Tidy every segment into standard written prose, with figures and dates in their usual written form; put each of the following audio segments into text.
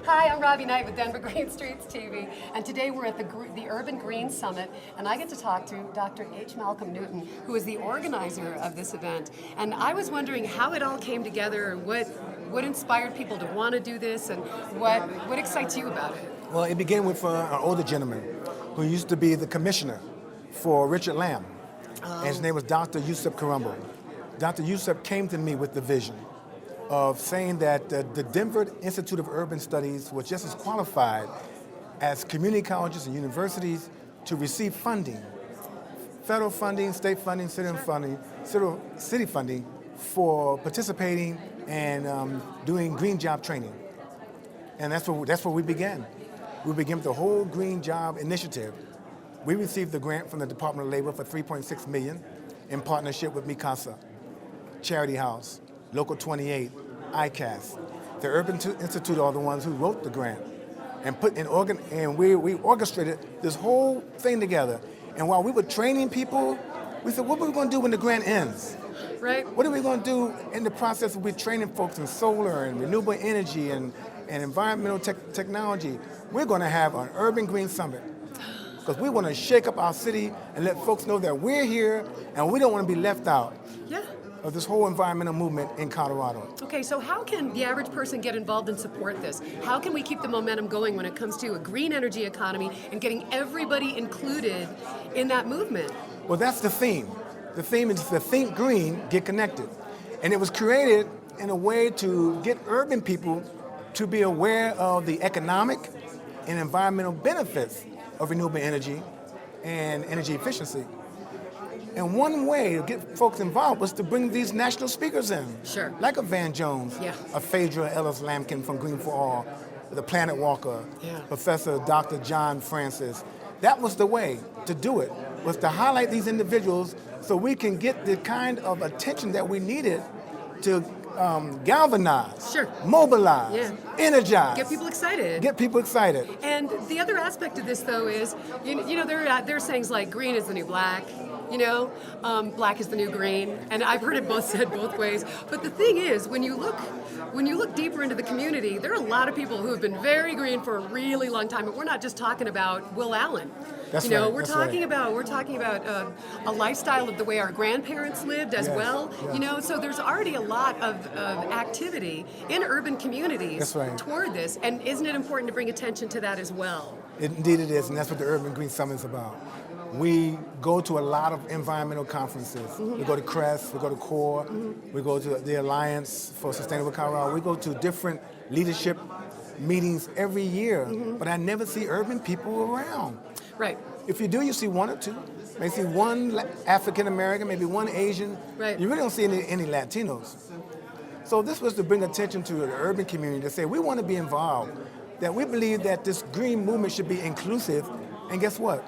Hi, I'm Robbie Knight with Denver Green Streets TV, and today we're at the Urban Green Summit, and I get to talk to Dr. H. Malcolm Newton, who is the organizer of this event. And I was wondering how it all came together, what inspired people to want to do this, and what excites you about it? Well, it began with an older gentleman who used to be the commissioner for Richard Lamb, and his name was Dr. Yusuf Karumba. Dr. Yusuf came to me with the vision of saying that the Denver Institute of Urban Studies was just as qualified as community colleges and universities to receive funding, federal funding, state funding, city funding for participating and doing green job training. And that's where we began. We began with the whole green job initiative. We received the grant from the Department of Labor for $3.6 million in partnership with Mikasa, Charity House, Local 28, ICAS. The Urban Institute are the ones who wrote the grant and we orchestrated this whole thing together. And while we were training people, we said, what are we going to do when the grant ends? Right. What are we going to do in the process of training folks in solar and renewable energy and environmental technology? We're going to have an Urban Green Summit because we want to shake up our city and let folks know that we're here and we don't want to be left out. Yeah. Of this whole environmental movement in Colorado. Okay, so how can the average person get involved and support this? How can we keep the momentum going when it comes to a green energy economy and getting everybody included in that movement? Well, that's the theme. The theme is to think green, get connected. And it was created in a way to get urban people to be aware of the economic and environmental benefits of renewable energy and energy efficiency. And one way to get folks involved was to bring these national speakers in. Sure. Like a Van Jones, yeah. A Phaedra Ellis-Lampkin from Green for All, the Planet Walker, yeah. Professor Dr. John Francis. That was the way to do it, was to highlight these individuals so we can get the kind of attention that we needed to galvanize, sure. mobilize, yeah. energize. Get people excited. Get people excited. And the other aspect of this, though, is, you know, there are sayings like green is the new black. You know, black is the new green, and I've heard it said both ways. But the thing is, when you look deeper into the community, there are a lot of people who have been very green for a really long time. And we're not just talking about Will Allen. That's you know, right, we're that's talking right. about a lifestyle of the way our grandparents lived as yes, well. yes. You know, so there's already a lot of activity in urban communities that's right. toward this. And isn't it important to bring attention to that as well? Indeed it is, and that's what the Urban Green Summit is about. We go to a lot of environmental conferences. Mm-hmm. We go to CREST, we go to CORE, mm-hmm. we go to the Alliance for Sustainable Colorado. We go to different leadership meetings every year, mm-hmm. but I never see urban people around. Right. If you do, you see one or two. Maybe see one African American, maybe one Asian. Right. You really don't see any Latinos. So this was to bring attention to the urban community to say we want to be involved, that we believe that this green movement should be inclusive, and guess what?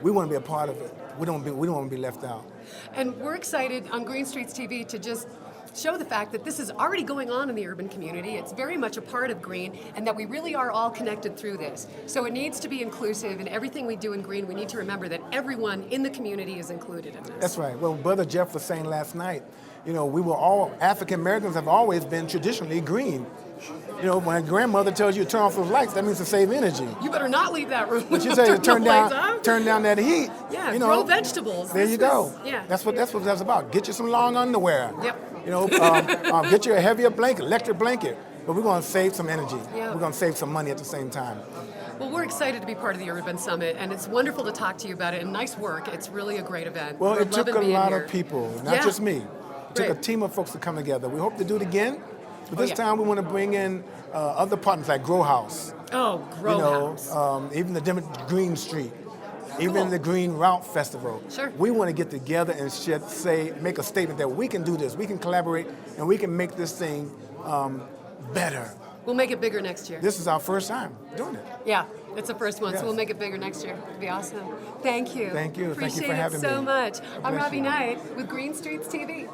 We want to be a part of it. We don't want to be left out. And we're excited on Green Streets TV to just show the fact that this is already going on in the urban community. It's very much a part of green, and that we really are all connected through this. So it needs to be inclusive, and everything we do in green, we need to remember that everyone in the community is included in this. That's right. Well, Brother Jeff was saying last night, you know, we were all, African Americans have always been traditionally green. You know, when a grandmother tells you to turn off those lights, that means to save energy. You better not leave that room. But you say to turn down that heat. Yeah, you know, grow vegetables. There you go. Yeah. That's what that's about. Get you some long underwear. Yep. You know, get you a heavier blanket, electric blanket. But we're going to save some energy. Yep. We're going to save some money at the same time. Well, we're excited to be part of the Urban Summit, and it's wonderful to talk to you about it, and nice work. It's really a great event. Well, it took a lot of people, not just me. It took a team of folks to come together. We hope to do it again. But this time we want to bring in other partners like Grow House. Oh, Grow House. Even the Green Street. Even the Green Route Festival. Sure. We want to get together and make a statement that we can do this, we can collaborate, and we can make this thing better. We'll make it bigger next year. This is our first time doing it. Yeah, it's the first one, yes. so we'll make it bigger next year. It'll be awesome. Thank you. Thank you. Appreciate Thank you for having me. it so much. I'm Robbie Knight with Green Streets TV.